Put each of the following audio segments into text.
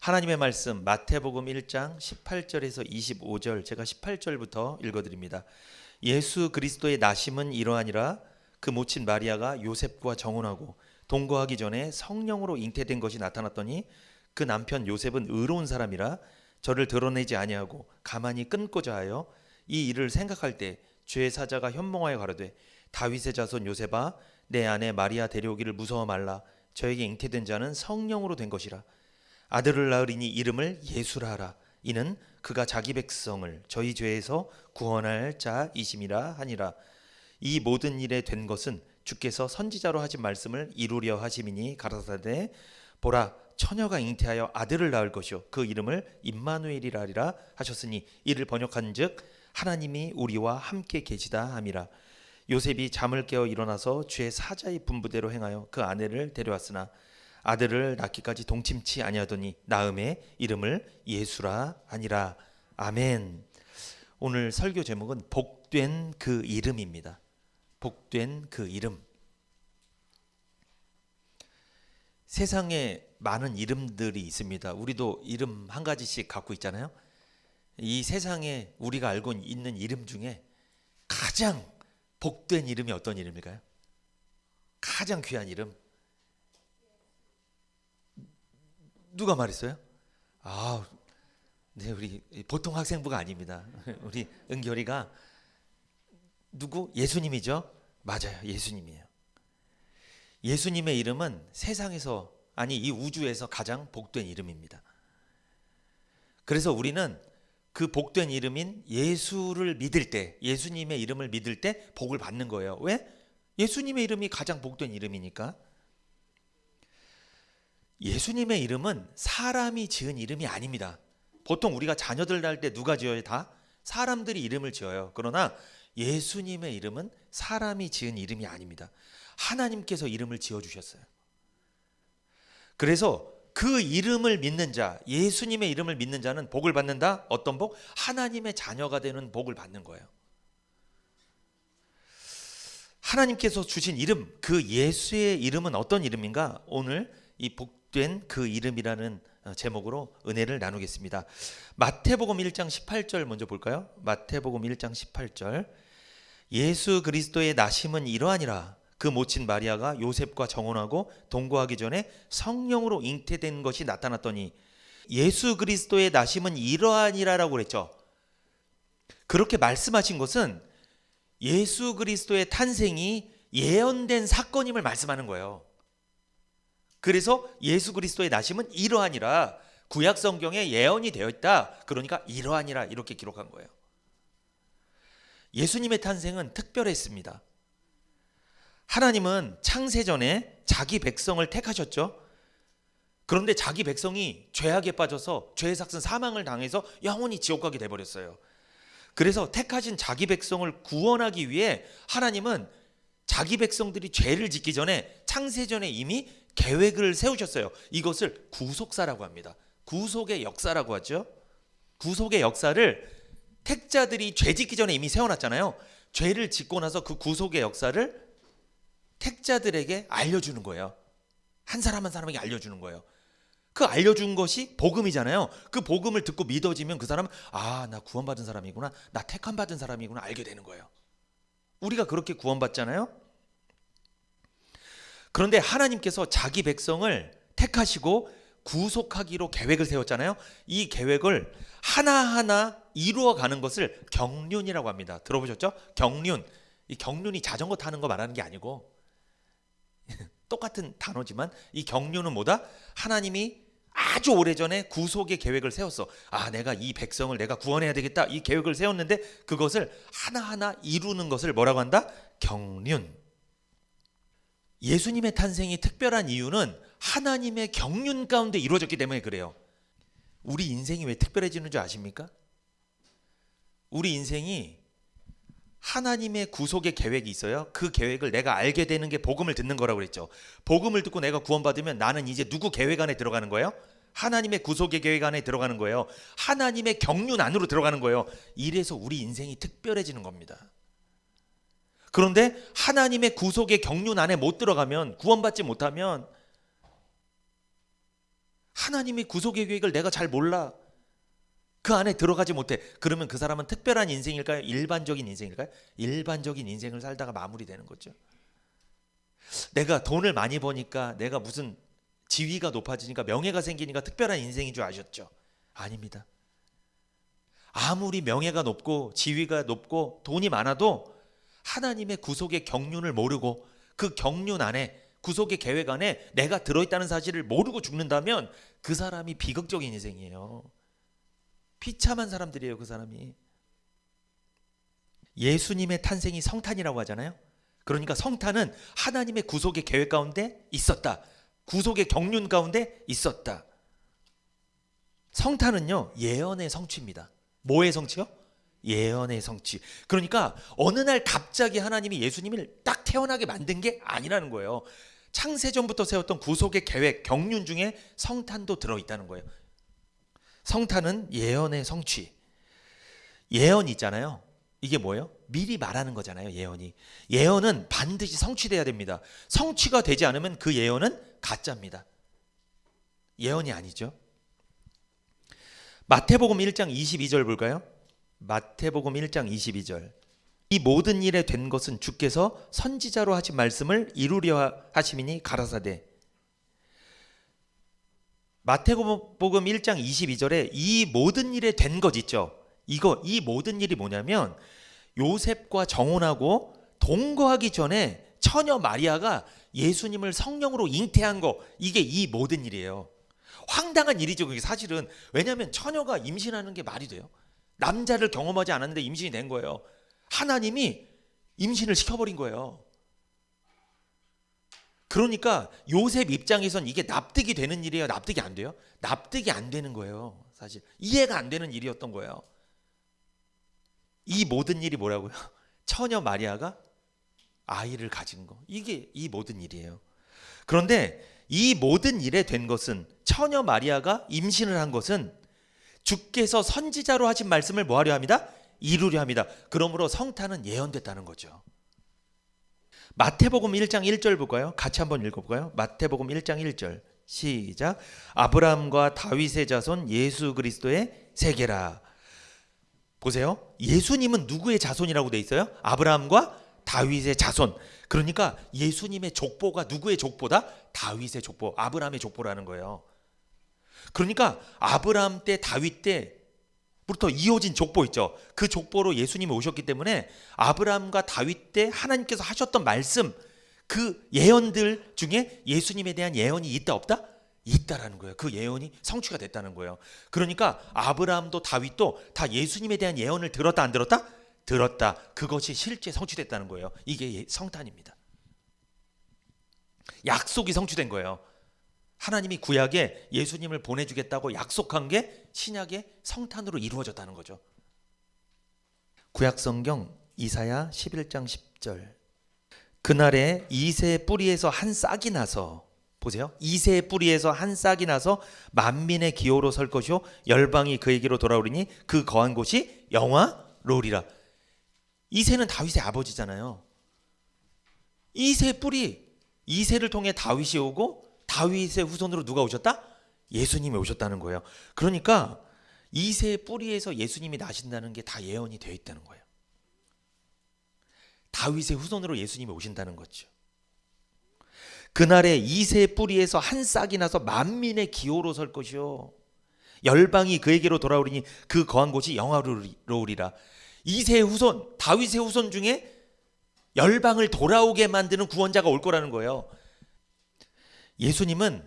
하나님의 말씀 마태복음 1장 18절에서 25절, 제가 18절부터 읽어드립니다. 예수 그리스도의 나심은 이러하니라. 그 모친 마리아가 요셉과 정혼하고 동거하기 전에 성령으로 잉태된 것이 나타났더니 그 남편 요셉은 의로운 사람이라 저를 드러내지 아니하고 가만히 끊고자 하여 이 일을 생각할 때 죄의 사자가 현몽하여 가로되 다윗의 자손 요셉아, 내 아내 마리아 데려오기를 무서워 말라. 저에게 잉태된 자는 성령으로 된 것이라. 아들을 낳으리니 이름을 예수라 하라. 이는 그가 자기 백성을 저희 죄에서 구원할 자이심이라 하니라. 이 모든 일에 된 것은 주께서 선지자로 하신 말씀을 이루려 하심이니 가라사대 보라, 처녀가 잉태하여 아들을 낳을 것이요 그 이름을 임마누엘이라 하리라 하셨으니 이를 번역한즉 하나님이 우리와 함께 계시다 함이라. 요셉이 잠을 깨어 일어나서 주의 사자의 분부대로 행하여 그 아내를 데려왔으나 아들을 낳기까지 동침치 아니하더니 낳음에 이름을 예수라 하니라. 아멘. 오늘 설교 제목은 복된 그 이름입니다. 복된 그 이름. 세상에 많은 이름들이 있습니다. 우리도 이름 한 가지씩 갖고 있잖아요. 이 세상에 우리가 알고 있는 이름 중에 가장 복된 이름이 어떤 이름일까요? 가장 귀한 이름. 누가 말했어요? 네, 우리 보통 학생부가 아닙니다. 우리 은결이가 누구? 예수님이죠? 맞아요, 예수님이에요. 예수님의 이름은 세상에서, 아니 이 우주에서 가장 복된 이름입니다. 그래서 우리는 그 복된 이름인 예수를 믿을 때, 예수님의 이름을 믿을 때 복을 받는 거예요. 왜? 예수님의 이름이 가장 복된 이름이니까. 예수님의 이름은 사람이 지은 이름이 아닙니다. 보통 우리가 자녀들 낳을 때 누가 지어요? 다 사람들이 이름을 지어요. 그러나 예수님의 이름은 사람이 지은 이름이 아닙니다. 하나님께서 이름을 지어주셨어요. 그래서 그 이름을 믿는 자, 예수님의 이름을 믿는 자는 복을 받는다. 어떤 복? 하나님의 자녀가 되는 복을 받는 거예요. 하나님께서 주신 이름, 그 예수의 이름은 어떤 이름인가? 오늘 이 복된 그 이름이라는 제목으로 은혜를 나누겠습니다. 마태복음 1장 18절 먼저 볼까요? 마태복음 1장 18절. 예수 그리스도의 나심은 이러하니라. 그 모친 마리아가 요셉과 정혼하고 동거하기 전에 성령으로 잉태된 것이 나타났더니, 예수 그리스도의 나심은 이러하니라라고 그랬죠. 그렇게 말씀하신 것은 예수 그리스도의 탄생이 예언된 사건임을 말씀하는 거예요. 그래서 예수 그리스도의 나심은 이러하니라, 구약 성경에 예언이 되어 있다. 그러니까 이러하니라 이렇게 기록한 거예요. 예수님의 탄생은 특별했습니다. 하나님은 창세전에 자기 백성을 택하셨죠. 그런데 자기 백성이 죄악에 빠져서 죄의 삭슨 사망을 당해서 영원히 지옥 가게 돼버렸어요. 그래서 택하신 자기 백성을 구원하기 위해 하나님은 자기 백성들이 죄를 짓기 전에 창세전에 이미 계획을 세우셨어요. 이것을 구속사라고 합니다. 구속의 역사라고 하죠. 구속의 역사를 택자들이 죄 짓기 전에 이미 세워놨잖아요. 죄를 짓고 나서 그 구속의 역사를 택자들에게 알려주는 거예요. 한 사람 한 사람에게 알려주는 거예요. 그 알려준 것이 복음이잖아요. 그 복음을 듣고 믿어지면 그 사람은 나 구원받은 사람이구나, 나 택함 받은 사람이구나 알게 되는 거예요. 우리가 그렇게 구원받잖아요. 그런데 하나님께서 자기 백성을 택하시고 구속하기로 계획을 세웠잖아요. 이 계획을 하나하나 이루어가는 것을 경륜이라고 합니다. 들어보셨죠? 경륜. 이 경륜이 자전거 타는 거 말하는 게 아니고 똑같은 단어지만 이 경륜은 뭐다? 하나님이 아주 오래전에 구속의 계획을 세웠어. 내가 이 백성을 내가 구원해야 되겠다. 이 계획을 세웠는데 그것을 하나하나 이루는 것을 뭐라고 한다? 경륜. 예수님의 탄생이 특별한 이유는 하나님의 경륜 가운데 이루어졌기 때문에 그래요. 우리 인생이 왜 특별해지는 줄 아십니까? 우리 인생이 하나님의 구속의 계획이 있어요. 그 계획을 내가 알게 되는 게 복음을 듣는 거라고 그랬죠. 복음을 듣고 내가 구원받으면 나는 이제 누구 계획 안에 들어가는 거예요? 하나님의 구속의 계획 안에 들어가는 거예요. 하나님의 경륜 안으로 들어가는 거예요. 이래서 우리 인생이 특별해지는 겁니다. 그런데 하나님의 구속의 경륜 안에 못 들어가면, 구원받지 못하면 하나님의 구속의 계획을 내가 잘 몰라. 그 안에 들어가지 못해. 그러면 그 사람은 특별한 인생일까요? 일반적인 인생일까요? 일반적인 인생을 살다가 마무리되는 거죠. 내가 돈을 많이 버니까, 내가 무슨 지위가 높아지니까, 명예가 생기니까 특별한 인생인 줄 아셨죠? 아닙니다. 아무리 명예가 높고 지위가 높고 돈이 많아도 하나님의 구속의 경륜을 모르고 그 경륜 안에, 구속의 계획 안에 내가 들어있다는 사실을 모르고 죽는다면 그 사람이 비극적인 인생이에요. 비참한 사람들이에요, 그 사람이. 예수님의 탄생이 성탄이라고 하잖아요. 그러니까 성탄은 하나님의 구속의 계획 가운데 있었다. 구속의 경륜 가운데 있었다. 성탄은요, 예언의 성취입니다. 뭐의 성취요? 예언의 성취. 그러니까 어느 날 갑자기 하나님이 예수님을 딱 태어나게 만든 게 아니라는 거예요. 창세전부터 세웠던 구속의 계획, 경륜 중에 성탄도 들어있다는 거예요. 성탄은 예언의 성취. 예언 있잖아요. 이게 뭐예요? 미리 말하는 거잖아요, 예언이. 예언은 반드시 성취돼야 됩니다. 성취가 되지 않으면 그 예언은 가짜입니다. 예언이 아니죠. 마태복음 1장 22절 볼까요? 마태복음 1장 22절. 이 모든 일에 된 것은 주께서 선지자로 하신 말씀을 이루려 하심이니 가라사대. 마태복음 1장 22절에 이 모든 일에 된 것 있죠. 이 모든 일이 뭐냐면 요셉과 정혼하고 동거하기 전에 처녀 마리아가 예수님을 성령으로 잉태한 거, 이게 이 모든 일이에요. 황당한 일이죠, 그게 사실은. 왜냐하면 처녀가 임신하는 게 말이 돼요? 남자를 경험하지 않았는데 임신이 된 거예요. 하나님이 임신을 시켜버린 거예요. 그러니까 요셉 입장에선 이게 납득이 되는 일이에요? 납득이 안 돼요? 납득이 안 되는 거예요. 사실 이해가 안 되는 일이었던 거예요. 이 모든 일이 뭐라고요? 처녀 마리아가 아이를 가진 거, 이게 이 모든 일이에요. 그런데 이 모든 일에 된 것은, 처녀 마리아가 임신을 한 것은 주께서 선지자로 하신 말씀을 뭐하려 합니다? 이루려 합니다. 그러므로 성탄은 예언됐다는 거죠. 마태복음 1장 1절 볼까요? 같이 한번 읽어볼까요? 마태복음 1장 1절 시작. 아브라함과 다윗의 자손 예수 그리스도의 세계라. 보세요. 예수님은 누구의 자손이라고 돼 있어요? 아브라함과 다윗의 자손. 그러니까 예수님의 족보가 누구의 족보다? 다윗의 족보, 아브라함의 족보라는 거예요. 그러니까 아브라함 때, 다윗 때부터 이어진 족보 있죠. 그 족보로 예수님이 오셨기 때문에 아브라함과 다윗 때 하나님께서 하셨던 말씀, 그 예언들 중에 예수님에 대한 예언이 있다 없다? 있다라는 거예요. 그 예언이 성취가 됐다는 거예요. 그러니까 아브라함도 다윗도 다 예수님에 대한 예언을 들었다 안 들었다? 들었다. 그것이 실제 성취됐다는 거예요. 이게 성탄입니다. 약속이 성취된 거예요. 하나님이 구약에 예수님을 보내주겠다고 약속한 게 신약의 성탄으로 이루어졌다는 거죠. 구약성경 이사야 11장 10절. 그날에 이새의 뿌리에서 한 싹이 나서, 보세요. 이새의 뿌리에서 한 싹이 나서 만민의 기호로 설 것이요 열방이 그에게로 돌아오리니 그 거한 곳이 영화로리라. 이새는 다윗의 아버지잖아요. 이새의 뿌리, 이새를 통해 다윗이 오고 다윗의 후손으로 누가 오셨다? 예수님이 오셨다는 거예요. 그러니까 이새의 뿌리에서 예수님이 나신다는 게 다 예언이 되어 있다는 거예요. 다윗의 후손으로 예수님이 오신다는 거죠. 그날에 이새의 뿌리에서 한 싹이 나서 만민의 기호로 설 것이요 열방이 그에게로 돌아오리니 그 거한 곳이 영화로우리라. 이새의 후손, 다윗의 후손 중에 열방을 돌아오게 만드는 구원자가 올 거라는 거예요. 예수님은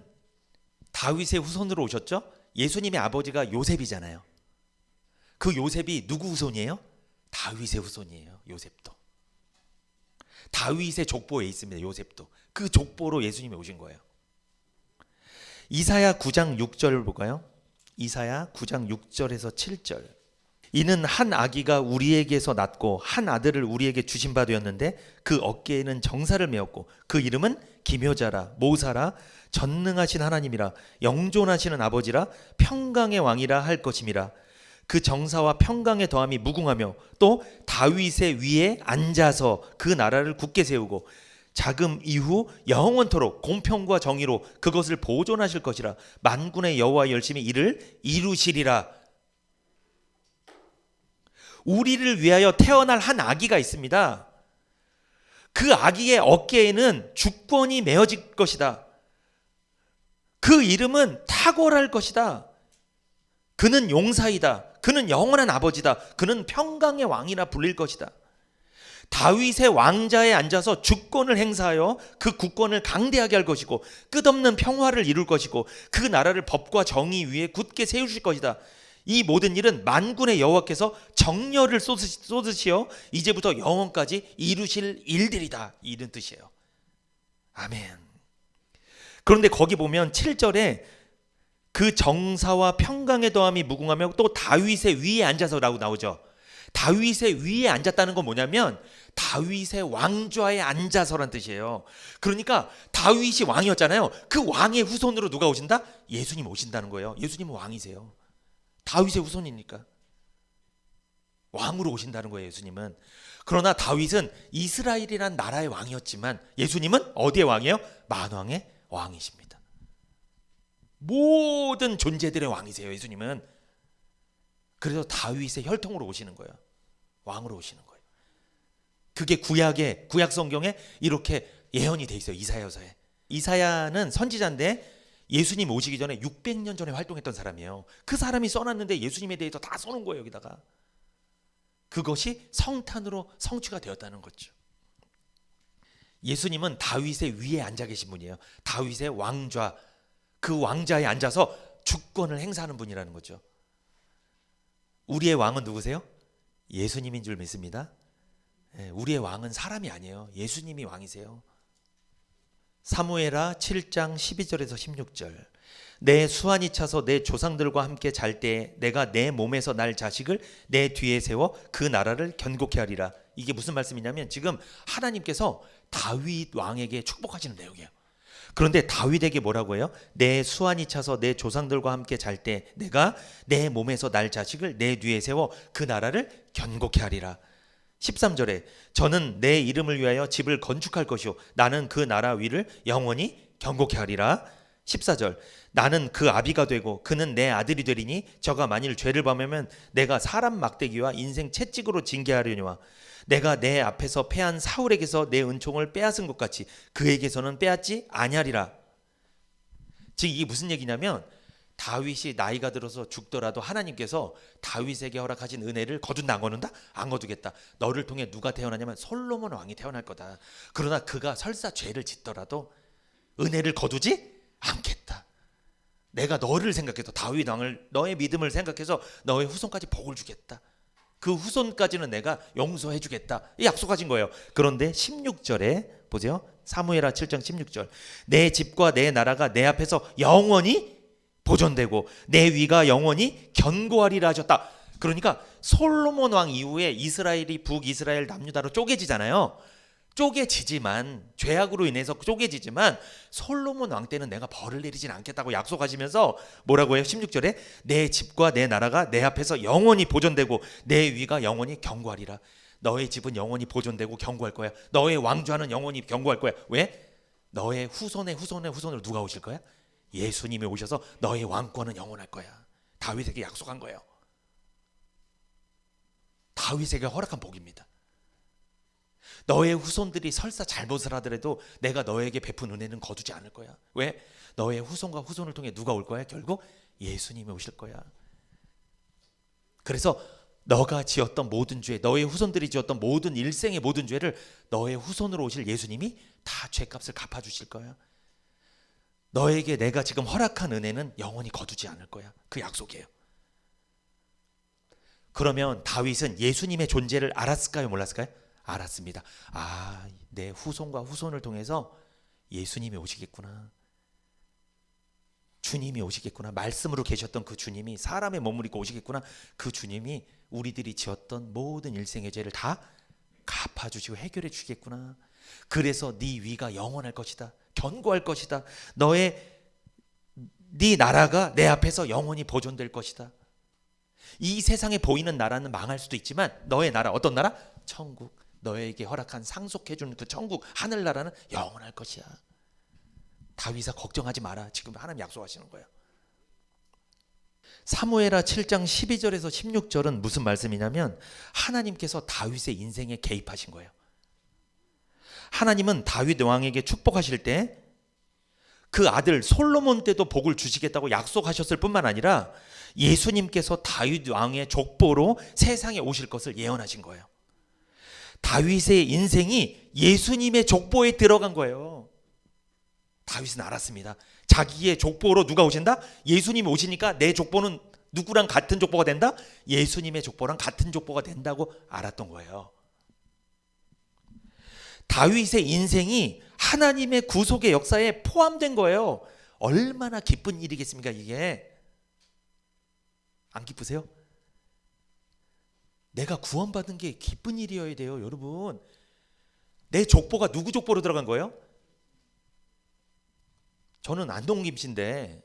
다윗의 후손으로 오셨죠? 예수님의 아버지가 요셉이잖아요. 그 요셉이 누구 후손이에요? 다윗의 후손이에요. 요셉도. 다윗의 족보에 있습니다. 요셉도. 그 족보로 예수님이 오신 거예요. 이사야 9장 6절 볼까요? 이사야 9장 6절에서 7절. 이는 한 아기가 우리에게서 낳고 한 아들을 우리에게 주신 바 되었는데 그 어깨에는 정사를 메었고 그 이름은 기묘자라 모사라 전능하신 하나님이라 영존하시는 아버지라 평강의 왕이라 할 것임이라. 그 정사와 평강의 더함이 무궁하며 또 다윗의 위에 앉아서 그 나라를 굳게 세우고 자금 이후 영원토록 공평과 정의로 그것을 보존하실 것이라. 만군의 여호와 열심히 이를 이루시리라. 우리를 위하여 태어날 한 아기가 있습니다. 그 아기의 어깨에는 주권이 메어질 것이다. 그 이름은 탁월할 것이다. 그는 용사이다. 그는 영원한 아버지다. 그는 평강의 왕이라 불릴 것이다. 다윗의 왕자에 앉아서 주권을 행사하여 그 국권을 강대하게 할 것이고 끝없는 평화를 이룰 것이고 그 나라를 법과 정의 위에 굳게 세우실 것이다. 이 모든 일은 만군의 여호와께서 정렬을 쏟으시어 이제부터 영원까지 이루실 일들이다. 이런 뜻이에요. 아멘. 그런데 거기 보면 7절에 그 정사와 평강의 더함이 무궁하며 또 다윗의 위에 앉아서라고 나오죠. 다윗의 위에 앉았다는 건 뭐냐면 다윗의 왕좌에 앉아서란 뜻이에요. 그러니까 다윗이 왕이었잖아요. 그 왕의 후손으로 누가 오신다? 예수님 오신다는 거예요. 예수님은 왕이세요. 다윗의 후손이니까 왕으로 오신다는 거예요. 예수님은. 그러나 다윗은 이스라엘이란 나라의 왕이었지만 예수님은 어디의 왕이에요? 만왕의 왕이십니다. 모든 존재들의 왕이세요. 예수님은. 그래서 다윗의 혈통으로 오시는 거예요. 왕으로 오시는 거예요. 그게 구약 성경에 이렇게 예언이 돼 있어요. 이사야서에. 이사야는 선지자인데 예수님 오시기 전에 600년 전에 활동했던 사람이에요. 그 사람이 써놨는데 예수님에 대해서 다 써놓은 거예요. 여기다가. 그것이 성탄으로 성취가 되었다는 거죠. 예수님은 다윗의 위에 앉아 계신 분이에요. 다윗의 왕좌, 그 왕좌에 앉아서 주권을 행사하는 분이라는 거죠. 우리의 왕은 누구세요? 예수님인 줄 믿습니다. 우리의 왕은 사람이 아니에요. 예수님이 왕이세요. 사무엘하 7장 12절에서 16절. 내 수완이 차서 내 조상들과 함께 잘 때 내가 내 몸에서 날 자식을 내 뒤에 세워 그 나라를 견고케 하리라. 이게 무슨 말씀이냐면 지금 하나님께서 다윗 왕에게 축복하시는 내용이에요. 그런데 다윗에게 뭐라고 해요? 내 수완이 차서 내 조상들과 함께 잘 때 내가 내 몸에서 날 자식을 내 뒤에 세워 그 나라를 견고케 하리라. 13절에 저는 내 이름을 위하여 집을 건축할 것이요 나는 그 나라 위를 영원히 견고케 하리라. 14절 나는 그 아비가 되고 그는 내 아들이 되리니 저가 만일 죄를 범하면 내가 사람 막대기와 인생 채찍으로 징계하려니와 내가 내 앞에서 패한 사울에게서 내 은총을 빼앗은 것 같이 그에게서는 빼앗지 아니하리라. 즉 이게 무슨 얘기냐면 다윗이 나이가 들어서 죽더라도 하나님께서 다윗에게 허락하신 은혜를 거둔다 안 거둔다? 안 거두겠다. 너를 통해 누가 태어나냐면 솔로몬 왕이 태어날 거다. 그러나 그가 설사 죄를 짓더라도 은혜를 거두지 않겠다. 내가 너를 생각해서 다윗 왕을 너의 믿음을 생각해서 너의 후손까지 복을 주겠다. 그 후손까지는 내가 용서해 주겠다. 약속하신 거예요. 그런데 16절에 보세요. 사무엘하 7장 16절. 내 집과 내 나라가 내 앞에서 영원히 보존되고 내 위가 영원히 견고하리라 하셨다. 그러니까 솔로몬 왕 이후에 이스라엘이 북이스라엘 남유다로 쪼개지잖아요. 쪼개지지만 죄악으로 인해서 쪼개지지만 솔로몬 왕 때는 내가 벌을 내리진 않겠다고 약속하시면서 뭐라고 해요? 16절에 내 집과 내 나라가 내 앞에서 영원히 보존되고 내 위가 영원히 견고하리라. 너의 집은 영원히 보존되고 견고할 거야. 너의 왕좌는 영원히 견고할 거야. 왜? 너의 후손의 후손의 후손으로 누가 오실 거야? 예수님이 오셔서 너의 왕권은 영원할 거야. 다윗에게 약속한 거예요. 다윗에게 허락한 복입니다. 너의 후손들이 설사 잘못을 하더라도 내가 너에게 베푼 은혜는 거두지 않을 거야. 왜? 너의 후손과 후손을 통해 누가 올 거야? 결국 예수님이 오실 거야. 그래서 너가 지었던 모든 죄, 너의 후손들이 지었던 모든 일생의 모든 죄를 너의 후손으로 오실 예수님이 다 죄값을 갚아주실 거야. 너에게 내가 지금 허락한 은혜는 영원히 거두지 않을 거야. 그 약속이에요. 그러면 다윗은 예수님의 존재를 알았을까요? 몰랐을까요? 알았습니다. 아, 내 후손과 후손을 통해서 예수님이 오시겠구나. 주님이 오시겠구나. 말씀으로 계셨던 그 주님이 사람의 몸을 입고 오시겠구나. 그 주님이 우리들이 지었던 모든 일생의 죄를 다 갚아주시고 해결해 주시겠구나. 그래서 네 위가 영원할 것이다. 견고할 것이다. 네 나라가 내 앞에서 영원히 보존될 것이다. 이 세상에 보이는 나라는 망할 수도 있지만 너의 나라, 어떤 나라? 천국. 너에게 허락한 상속해주는 그 천국 하늘나라는 영원할 것이야. 다윗아 걱정하지 마라. 지금 하나님 약속하시는 거예요. 사무엘하 7장 12절에서 16절은 무슨 말씀이냐면 하나님께서 다윗의 인생에 개입하신 거예요. 하나님은 다윗 왕에게 축복하실 때 그 아들 솔로몬 때도 복을 주시겠다고 약속하셨을 뿐만 아니라 예수님께서 다윗 왕의 족보로 세상에 오실 것을 예언하신 거예요. 다윗의 인생이 예수님의 족보에 들어간 거예요. 다윗은 알았습니다. 자기의 족보로 누가 오신다? 예수님이 오시니까 내 족보는 누구랑 같은 족보가 된다? 예수님의 족보랑 같은 족보가 된다고 알았던 거예요. 다윗의 인생이 하나님의 구속의 역사에 포함된 거예요. 얼마나 기쁜 일이겠습니까? 이게 안 기쁘세요? 내가 구원받은 게 기쁜 일이어야 돼요. 여러분, 내 족보가 누구 족보로 들어간 거예요? 저는 안동 김씨인데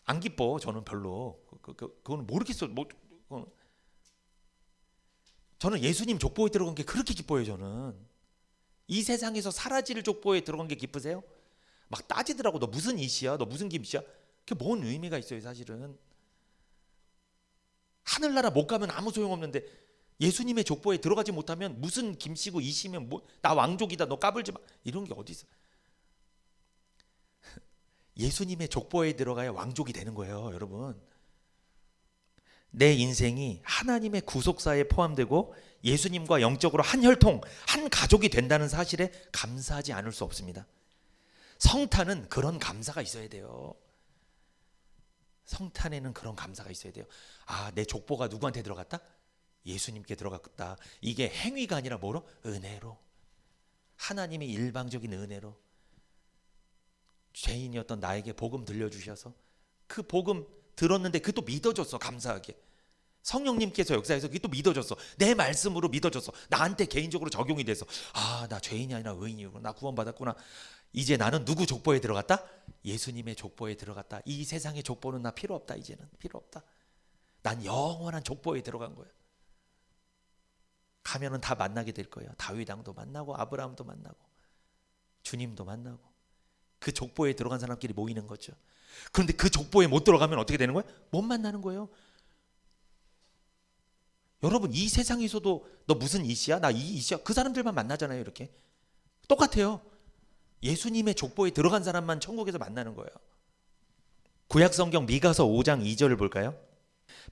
안 기뻐. 저는 별로 그건 모르겠어. 저는 예수님 족보에 들어간 게 그렇게 기뻐요. 저는 이 세상에서 사라질 족보에 들어간 게 기쁘세요? 막 따지더라고. 너 무슨 이씨야? 너 무슨 김씨야? 그게 뭔 의미가 있어요? 사실은 하늘나라 못 가면 아무 소용없는데 예수님의 족보에 들어가지 못하면 무슨 김씨고 이씨면 뭐, 나 왕족이다. 너 까불지 마. 이런 게 어디 있어? 예수님의 족보에 들어가야 왕족이 되는 거예요. 여러분, 내 인생이 하나님의 구속사에 포함되고 예수님과 영적으로 한 혈통, 한 가족이 된다는 사실에 감사하지 않을 수 없습니다. 성탄은 그런 감사가 있어야 돼요. 성탄에는 그런 감사가 있어야 돼요. 아, 내 족보가 누구한테 들어갔다? 예수님께 들어갔다. 이게 행위가 아니라 뭐로? 은혜로. 하나님의 일방적인 은혜로 죄인이었던 나에게 복음 들려주셔서 그 복음 들었는데 그게 또 믿어졌어. 감사하게 성령님께서 역사해서 그게 또 믿어졌어. 내 말씀으로 믿어졌어. 나한테 개인적으로 적용이 돼서 아, 나 죄인이 아니라 의인이구나. 나 구원받았구나. 이제 나는 누구 족보에 들어갔다? 예수님의 족보에 들어갔다. 이 세상의 족보는 나 필요 없다. 이제는 필요 없다. 난 영원한 족보에 들어간 거야. 가면은 다 만나게 될 거예요. 다윗 왕도 만나고 아브라함도 만나고 주님도 만나고 그 족보에 들어간 사람끼리 모이는 거죠. 그런데 그 족보에 못 들어가면 어떻게 되는 거예요? 못 만나는 거예요. 여러분, 이 세상에서도 너 무슨 이씨야? 나 이 이씨야? 그 사람들만 만나잖아요. 이렇게 똑같아요. 예수님의 족보에 들어간 사람만 천국에서 만나는 거예요. 구약성경 미가서 5장 2절을 볼까요?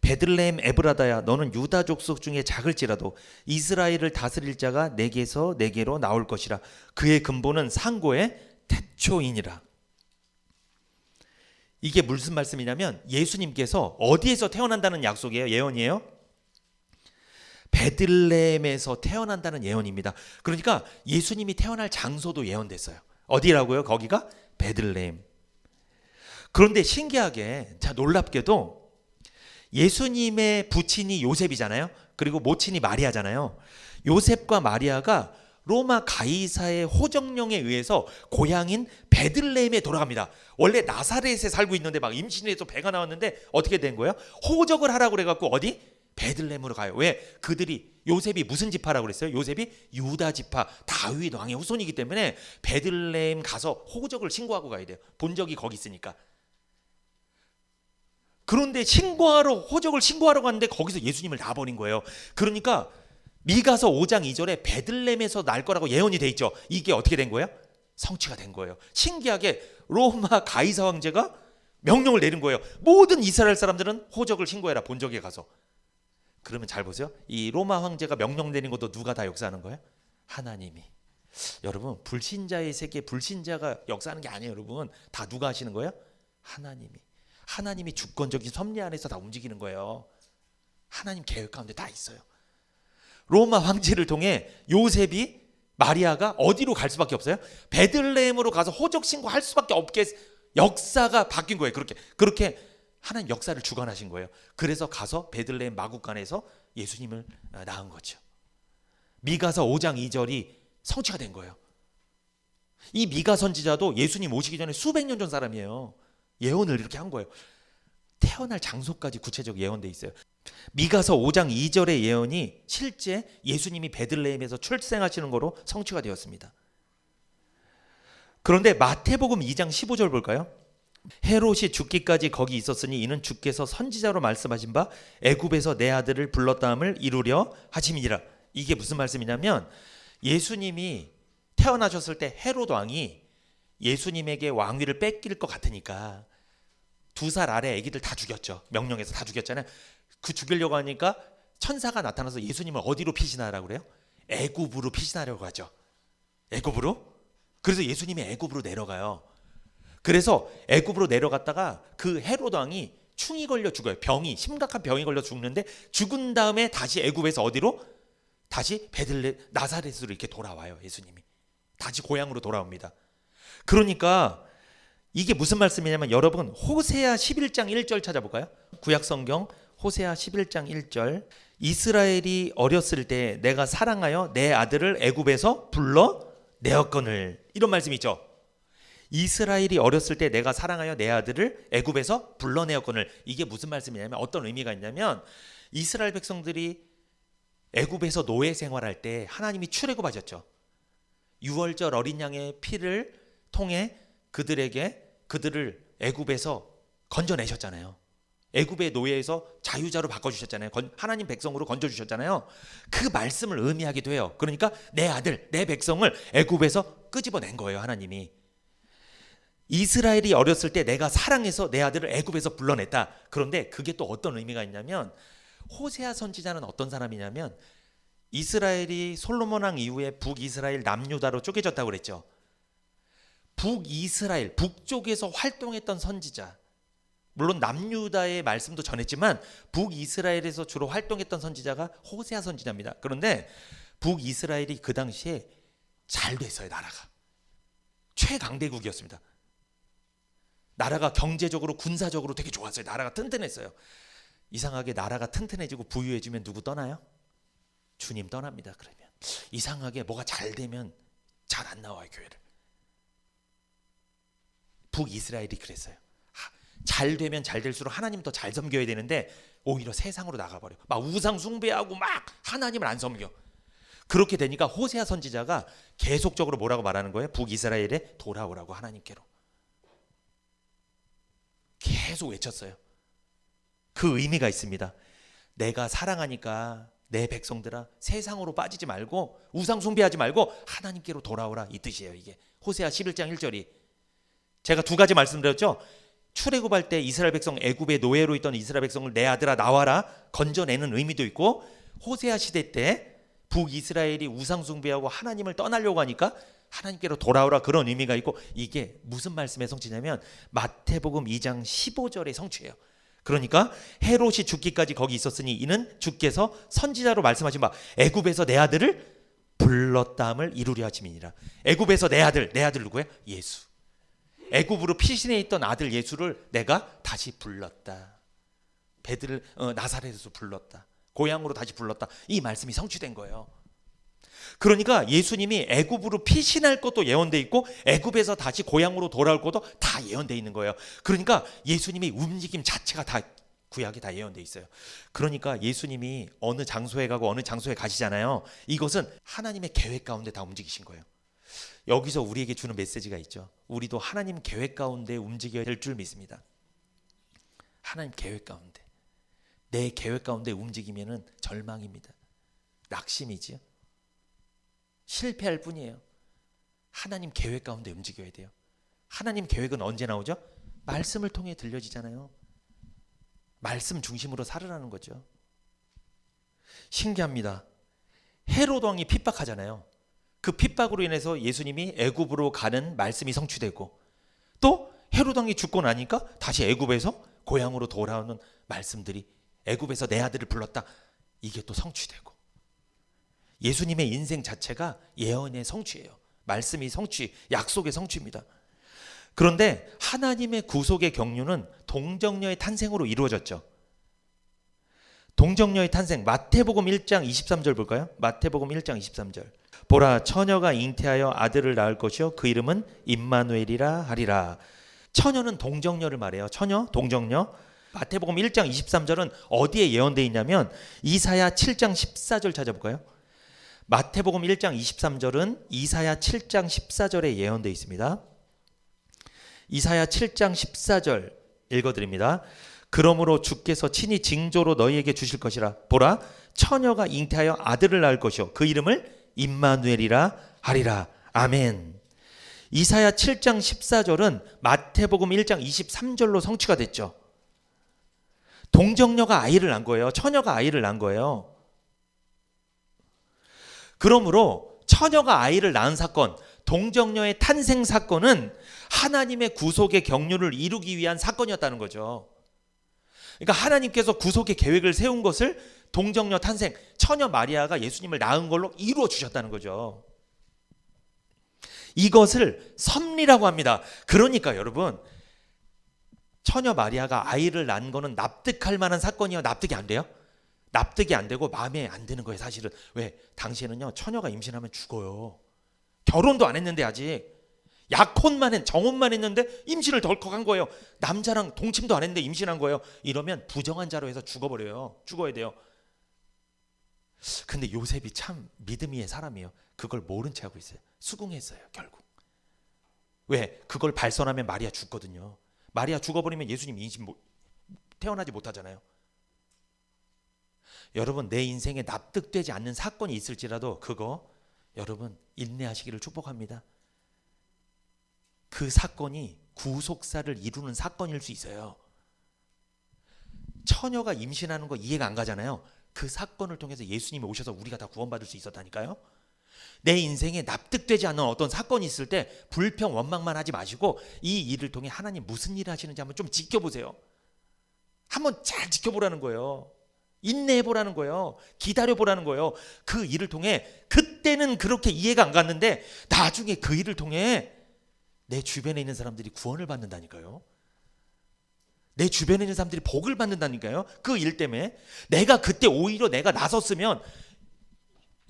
베들레헴 에브라다야, 너는 유다 족속 중에 작을지라도 이스라엘을 다스릴 자가 내게로 나올 것이라. 그의 근본은 상고의 태초이니라. 이게 무슨 말씀이냐면 예수님께서 어디에서 태어난다는 약속이에요? 예언이에요? 베들레헴에서 태어난다는 예언입니다. 그러니까 예수님이 태어날 장소도 예언됐어요. 어디라고요? 거기가 베들레헴. 그런데 신기하게, 자, 놀랍게도 예수님의 부친이 요셉이잖아요. 그리고 모친이 마리아잖아요. 요셉과 마리아가 로마 가이사의 호정령에 의해서 고향인 베들레헴에 돌아갑니다. 원래 나사렛에 살고 있는데 막 임신해서 배가 나왔는데 어떻게 된 거예요? 호적을 하라고 그래갖고 어디? 베들레헴으로 가요. 왜? 그들이 요셉이 무슨 지파라고 그랬어요? 요셉이 유다 지파 다윗 왕의 후손이기 때문에 베들레헴 가서 호적을 신고하고 가야 돼요. 본적이 거기 있으니까. 그런데 호적을 신고하러 갔는데 거기서 예수님을 놔버린 거예요. 그러니까 미가서 5장 2절에 베들레헴에서 날 거라고 예언이 돼 있죠. 이게 어떻게 된 거예요? 성취가 된 거예요. 신기하게 로마 가이사 황제가 명령을 내린 거예요. 모든 이스라엘 사람들은 호적을 신고해라. 본적에 가서. 그러면 잘 보세요. 이 로마 황제가 명령 내린 것도 누가 다 역사하는 거예요? 하나님이. 여러분, 불신자의 세계, 불신자가 역사하는 게 아니에요. 여러분, 다 누가 하시는 거예요? 하나님이 주권적인 섭리 안에서 다 움직이는 거예요. 하나님 계획 가운데 다 있어요. 로마 황제를 통해 요셉이 마리아가 어디로 갈 수밖에 없어요? 베들레헴으로 가서 호적 신고할 수밖에 없게 역사가 바뀐 거예요. 그렇게 하나님 역사를 주관하신 거예요. 그래서 가서 베들레헴 마구간에서 예수님을 낳은 거죠. 미가서 5장 2절이 성취가 된 거예요. 이 미가 선지자도 예수님 오시기 전에 수백 년 전 사람이에요. 예언을 이렇게 한 거예요. 태어날 장소까지 구체적 예언돼 있어요. 미가서 5장 2절의 예언이 실제 예수님이 베들레헴에서 출생하시는 거로 성취가 되었습니다. 그런데 마태복음 2장 15절 볼까요? 헤롯이 죽기까지 거기 있었으니 이는 주께서 선지자로 말씀하신 바 애굽에서 내 아들을 불렀다함을 이루려 하심이니라. 이게 무슨 말씀이냐면 예수님이 태어나셨을 때 헤롯 왕이 예수님에게 왕위를 뺏길 것 같으니까 2살 아래 아기들 다 죽였죠. 명령해서 다 죽였잖아요. 그 죽이려고 하니까 천사가 나타나서 예수님을 어디로 피신하라고 그래요? 애굽으로 피신하려고 하죠. 애굽으로? 그래서 예수님이 애굽으로 내려가요. 그래서 애굽으로 내려갔다가 그 헤롯 왕이 충이 걸려 죽어요. 심각한 병이 걸려 죽는데 죽은 다음에 다시 애굽에서 어디로? 다시 나사렛으로 이렇게 돌아와요. 예수님이 다시 고향으로 돌아옵니다. 그러니까 이게 무슨 말씀이냐면 여러분 호세아 11장 1절 찾아볼까요? 구약성경 호세아 11장 1절 이스라엘이 어렸을 때 내가 사랑하여 내 아들을 애굽에서 불러 내었거늘 이런 말씀이 있죠. 이스라엘이 어렸을 때 내가 사랑하여 내 아들을 애굽에서 불러내었거늘 이게 무슨 말씀이냐면 어떤 의미가 있냐면 이스라엘 백성들이 애굽에서 노예 생활할 때 하나님이 출애굽하셨죠. 유월절 어린 양의 피를 통해 그들을 애굽에서 건져내셨잖아요. 애굽의 노예에서 자유자로 바꿔주셨잖아요. 하나님 백성으로 건져주셨잖아요. 그 말씀을 의미하기도 해요. 그러니까 내 아들, 내 백성을 애굽에서 끄집어낸 거예요. 하나님이. 이스라엘이 어렸을 때 내가 사랑해서 내 아들을 애굽에서 불러냈다. 그런데 그게 또 어떤 의미가 있냐면 호세아 선지자는 어떤 사람이냐면 이스라엘이 솔로몬 왕 이후에 북이스라엘 남유다로 쪼개졌다고 그랬죠. 북이스라엘 북쪽에서 활동했던 선지자, 물론 남유다의 말씀도 전했지만 북이스라엘에서 주로 활동했던 선지자가 호세아 선지자입니다. 그런데 북이스라엘이 그 당시에 잘 됐어요. 나라가 최강대국이었습니다. 나라가 경제적으로 군사적으로 되게 좋았어요. 나라가 튼튼했어요. 이상하게 나라가 튼튼해지고 부유해지면 누구 떠나요? 주님 떠납니다. 그러면 이상하게 뭐가 잘 되면 잘 안 나와요. 교회를. 북이스라엘이 그랬어요. 잘 되면 잘 될수록 하나님 더 잘 섬겨야 되는데 오히려 세상으로 나가버려. 막 우상 숭배하고 막 하나님을 안 섬겨. 그렇게 되니까 호세아 선지자가 계속적으로 뭐라고 말하는 거예요? 북이스라엘에 돌아오라고 하나님께로 계속 외쳤어요. 그 의미가 있습니다. 내가 사랑하니까 내 백성들아 세상으로 빠지지 말고 우상 숭배하지 말고 하나님께로 돌아오라 이 뜻이에요. 이게 호세아 11장 1절이 제가 두 가지 말씀드렸죠. 출애굽할 때 이스라엘 백성 애굽의 노예로 있던 이스라엘 백성을 내 아들아 나와라 건져내는 의미도 있고 호세아 시대 때 북이스라엘이 우상 숭배하고 하나님을 떠나려고 하니까 하나님께로 돌아오라 그런 의미가 있고 이게 무슨 말씀의 성취냐면 마태복음 2장 15절의 성취예요. 그러니까 헤롯이 죽기까지 거기 있었으니 이는 주께서 선지자로 말씀하신 바 애굽에서 내 아들을 불렀다함을 이루려 하심이니라. 애굽에서 내 아들 누구예요? 예수. 애굽으로 피신해 있던 아들 예수를 내가 다시 불렀다. 나사렛에서 불렀다. 고향으로 다시 불렀다. 이 말씀이 성취된 거예요. 그러니까 예수님이 애굽으로 피신할 것도 예언돼 있고 애굽에서 다시 고향으로 돌아올 것도 다 예언돼 있는 거예요. 그러니까 예수님이 움직임 자체가 다 구약에 다 예언돼 있어요. 그러니까 예수님이 어느 장소에 가고 어느 장소에 가시잖아요. 이것은 하나님의 계획 가운데 다 움직이신 거예요. 여기서 우리에게 주는 메시지가 있죠. 우리도 하나님 계획 가운데 움직여야 될 줄 믿습니다. 하나님 계획 가운데 내 계획 가운데 움직이면은 절망입니다. 낙심이지요. 실패할 뿐이에요. 하나님 계획 가운데 움직여야 돼요. 하나님 계획은 언제 나오죠? 말씀을 통해 들려지잖아요. 말씀 중심으로 살으라는 거죠. 신기합니다. 헤롯 왕이 핍박하잖아요. 그 핍박으로 인해서 예수님이 애굽으로 가는 말씀이 성취되고 또 헤롯 왕이 죽고 나니까 다시 애굽에서 고향으로 돌아오는 말씀들이 애굽에서 내 아들을 불렀다. 이게 또 성취되고 예수님의 인생 자체가 예언의 성취예요. 말씀이 성취, 약속의 성취입니다. 그런데 하나님의 구속의 경륜은 동정녀의 탄생으로 이루어졌죠. 동정녀의 탄생 마태복음 1장 23절 볼까요? 마태복음 1장 23절 보라 처녀가 잉태하여 아들을 낳을 것이요 그 이름은 임마누엘이라 하리라. 처녀는 동정녀를 말해요. 처녀, 동정녀. 마태복음 1장 23절은 어디에 예언되어 있냐면 이사야 7장 14절 찾아볼까요? 마태복음 1장 23절은 이사야 7장 14절에 예언되어 있습니다. 이사야 7장 14절 읽어드립니다. 그러므로 주께서 친히 징조로 너희에게 주실 것이라. 보라, 처녀가 잉태하여 아들을 낳을 것이요 그 이름을 임마누엘이라 하리라. 아멘. 이사야 7장 14절은 마태복음 1장 23절로 성취가 됐죠. 동정녀가 아이를 낳은 거예요. 처녀가 아이를 낳은 거예요. 그러므로 처녀가 아이를 낳은 사건, 동정녀의 탄생 사건은 하나님의 구속의 경륜을 이루기 위한 사건이었다는 거죠. 그러니까 하나님께서 구속의 계획을 세운 것을 동정녀 탄생, 처녀 마리아가 예수님을 낳은 걸로 이루어 주셨다는 거죠. 이것을 섭리라고 합니다. 그러니까 여러분, 처녀 마리아가 아이를 낳은 거는 납득할 만한 사건이요, 납득이 안 돼요? 납득이 안 되고 마음에 안 드는 거예요, 사실은. 왜? 당시에는요, 처녀가 임신하면 죽어요. 결혼도 안 했는데 아직 약혼만 정혼만 했는데 임신을 덜컥한 거예요. 남자랑 동침도 안 했는데 임신한 거예요. 이러면 부정한 자로 해서 죽어버려요. 죽어야 돼요. 근데 요셉이 참 믿음이의 사람이에요. 그걸 모른 채 하고 있어요. 수긍했어요, 결국. 왜? 그걸 발선하면 마리아 죽거든요. 마리아 죽어버리면 예수님 태어나지 못하잖아요. 여러분, 내 인생에 납득되지 않는 사건이 있을지라도 그거 여러분 인내하시기를 축복합니다. 그 사건이 구속사를 이루는 사건일 수 있어요. 처녀가 임신하는 거 이해가 안 가잖아요. 그 사건을 통해서 예수님이 오셔서 우리가 다 구원받을 수 있었다니까요. 내 인생에 납득되지 않는 어떤 사건이 있을 때 불평 원망만 하지 마시고 이 일을 통해 하나님 무슨 일을 하시는지 한번 좀 지켜보세요. 한번 잘 지켜보라는 거예요. 인내해보라는 거예요. 기다려보라는 거예요. 그 일을 통해 그때는 그렇게 이해가 안 갔는데 나중에 그 일을 통해 내 주변에 있는 사람들이 구원을 받는다니까요. 내 주변에 있는 사람들이 복을 받는다니까요. 그 일 때문에 내가 그때 오히려 내가 나섰으면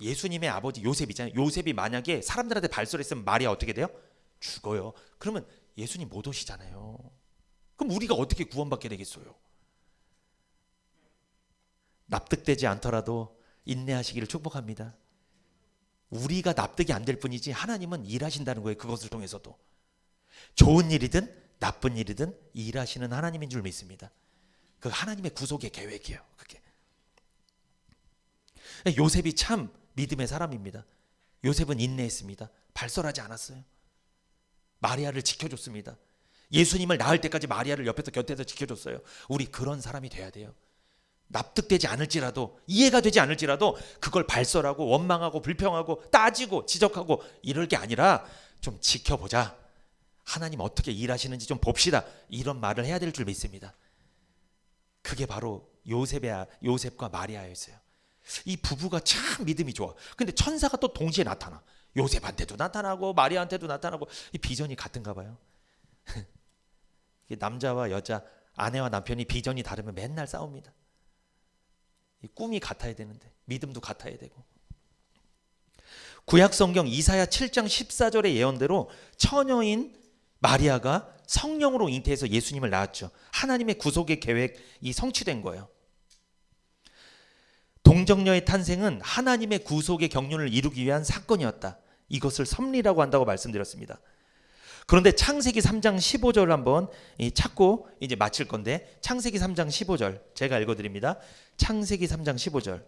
예수님의 아버지 요셉 있잖아요. 요셉이 만약에 사람들한테 발설했으면 마리아 어떻게 돼요? 죽어요. 그러면 예수님 못 오시잖아요. 그럼 우리가 어떻게 구원받게 되겠어요? 납득되지 않더라도 인내하시기를 축복합니다. 우리가 납득이 안 될 뿐이지 하나님은 일하신다는 거예요. 그것을 통해서도. 좋은 일이든 나쁜 일이든 일하시는 하나님인 줄 믿습니다. 그 하나님의 구속의 계획이에요. 그게. 요셉이 참 믿음의 사람입니다. 요셉은 인내했습니다. 발설하지 않았어요. 마리아를 지켜줬습니다. 예수님을 낳을 때까지 마리아를 곁에서 지켜줬어요. 우리 그런 사람이 돼야 돼요. 납득되지 않을지라도, 이해가 되지 않을지라도 그걸 발설하고 원망하고 불평하고 따지고 지적하고 이럴 게 아니라 좀 지켜보자. 하나님 어떻게 일하시는지 좀 봅시다. 이런 말을 해야 될 줄 믿습니다. 그게 바로 요셉과 마리아였어요. 이 부부가 참 믿음이 좋아. 근데 천사가 또 동시에 나타나. 요셉한테도 나타나고 마리아한테도 나타나고. 이 비전이 같은가 봐요. 남자와 여자, 아내와 남편이 비전이 다르면 맨날 싸웁니다. 꿈이 같아야 되는데 믿음도 같아야 되고. 구약성경 이사야 7장 14절의 예언대로 처녀인 마리아가 성령으로 잉태해서 예수님을 낳았죠. 하나님의 구속의 계획이 성취된 거예요. 동정녀의 탄생은 하나님의 구속의 경륜을 이루기 위한 사건이었다. 이것을 섭리라고 한다고 말씀드렸습니다. 그런데 창세기 3장 15절 한번 찾고 이제 마칠 건데, 창세기 3장 15절 제가 읽어드립니다. 창세기 3장 15절.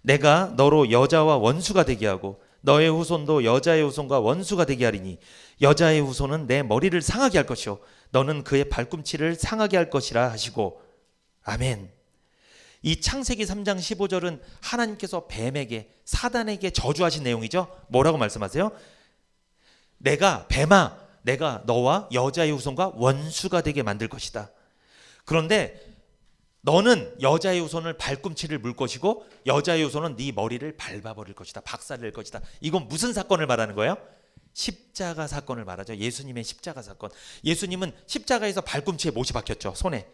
내가 너로 여자와 원수가 되게 하고 너의 후손도 여자의 후손과 원수가 되게 하리니 여자의 후손은 내 머리를 상하게 할 것이요 너는 그의 발꿈치를 상하게 할 것이라 하시고. 아멘. 이 창세기 3장 15절은 하나님께서 뱀에게, 사단에게 저주하신 내용이죠. 뭐라고 말씀하세요? 내가 뱀아, 내가 너와 여자의 후손과 원수가 되게 만들 것이다. 그런데 너는 여자의 후손을 발꿈치를 물 것이고 여자의 후손은 네 머리를 밟아버릴 것이다. 박살낼 것이다. 이건 무슨 사건을 말하는 거예요? 십자가 사건을 말하죠. 예수님의 십자가 사건. 예수님은 십자가에서 발꿈치에 못이 박혔죠. 손에.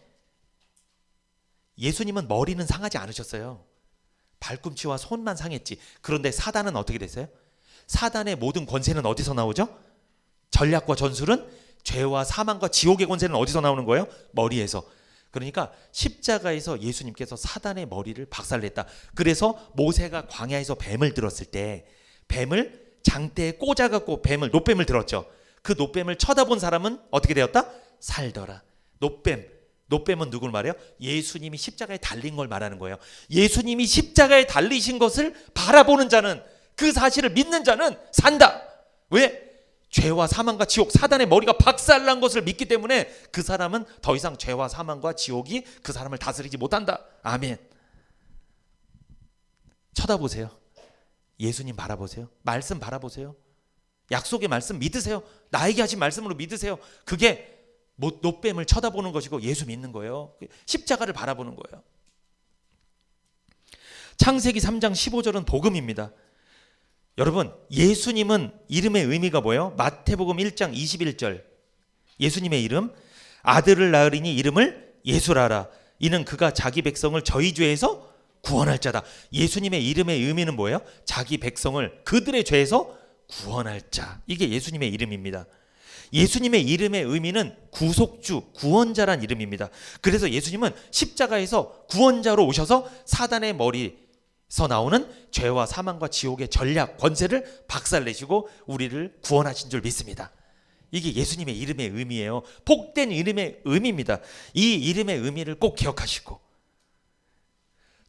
예수님은 머리는 상하지 않으셨어요. 발꿈치와 손만 상했지. 그런데 사단은 어떻게 됐어요? 사단의 모든 권세는 어디서 나오죠? 전략과 전술은, 죄와 사망과 지옥의 권세는 어디서 나오는 거예요? 머리에서. 그러니까 십자가에서 예수님께서 사단의 머리를 박살냈다. 그래서 모세가 광야에서 뱀을 들었을 때 뱀을 장대에 꽂아갖고 노뱀을 들었죠. 그 노뱀을 쳐다본 사람은 어떻게 되었다? 살더라. 노뱀은 누굴 말해요? 예수님이 십자가에 달린 걸 말하는 거예요. 예수님이 십자가에 달리신 것을 바라보는 자는, 그 사실을 믿는 자는 산다. 왜? 죄와 사망과 지옥, 사단의 머리가 박살난 것을 믿기 때문에 그 사람은 더 이상 죄와 사망과 지옥이 그 사람을 다스리지 못한다. 아멘. 쳐다보세요. 예수님 바라보세요. 말씀 바라보세요. 약속의 말씀 믿으세요. 나에게 하신 말씀으로 믿으세요. 그게 노뱀을 쳐다보는 것이고 예수 믿는 거예요. 십자가를 바라보는 거예요. 창세기 3장 15절은 복음입니다. 여러분, 예수님은 이름의 의미가 뭐예요? 마태복음 1장 21절, 예수님의 이름, 아들을 낳으리니 이름을 예수라라. 이는 그가 자기 백성을 저희 죄에서 구원할 자다. 예수님의 이름의 의미는 뭐예요? 자기 백성을 그들의 죄에서 구원할 자. 이게 예수님의 이름입니다. 예수님의 이름의 의미는 구속주, 구원자란 이름입니다. 그래서 예수님은 십자가에서 구원자로 오셔서 사단의 머리에서 나오는 죄와 사망과 지옥의 전략, 권세를 박살내시고 우리를 구원하신 줄 믿습니다. 이게 예수님의 이름의 의미예요. 복된 이름의 의미입니다. 이 이름의 의미를 꼭 기억하시고,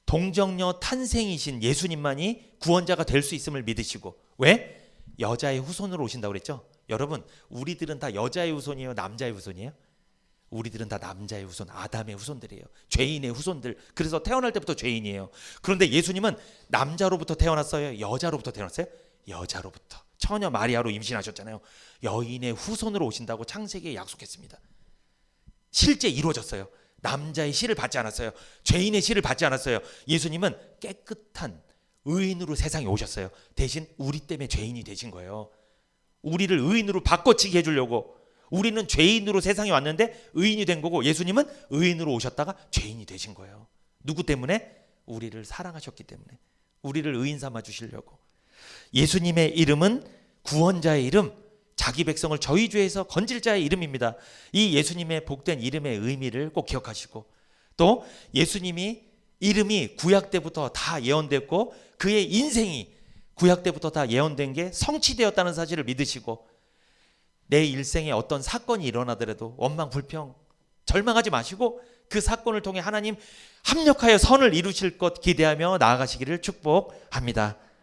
동정녀 탄생이신 예수님만이 구원자가 될 수 있음을 믿으시고. 왜? 여자의 후손으로 오신다고 그랬죠? 여러분, 우리들은 다 여자의 후손이에요? 남자의 후손이에요? 우리들은 다 남자의 후손, 아담의 후손들이에요. 죄인의 후손들. 그래서 태어날 때부터 죄인이에요. 그런데 예수님은 남자로부터 태어났어요? 여자로부터 태어났어요? 여자로부터. 처녀 마리아로 임신하셨잖아요. 여인의 후손으로 오신다고 창세기에 약속했습니다. 실제 이루어졌어요. 남자의 씨를 받지 않았어요. 죄인의 씨를 받지 않았어요. 예수님은 깨끗한 의인으로 세상에 오셨어요. 대신 우리 때문에 죄인이 되신 거예요. 우리를 의인으로 바꿔치기 해주려고. 우리는 죄인으로 세상에 왔는데 의인이 된 거고, 예수님은 의인으로 오셨다가 죄인이 되신 거예요. 누구 때문에? 우리를 사랑하셨기 때문에. 우리를 의인 삼아 주시려고. 예수님의 이름은 구원자의 이름, 자기 백성을 저희 죄에서 건질 자의 이름입니다. 이 예수님의 복된 이름의 의미를 꼭 기억하시고, 또 예수님이 이름이 구약 때부터 다 예언됐고 그의 인생이 구약 때부터 다 예언된 게 성취되었다는 사실을 믿으시고, 내 일생에 어떤 사건이 일어나더라도 원망, 불평, 절망하지 마시고 그 사건을 통해 하나님 합력하여 선을 이루실 것 기대하며 나아가시기를 축복합니다.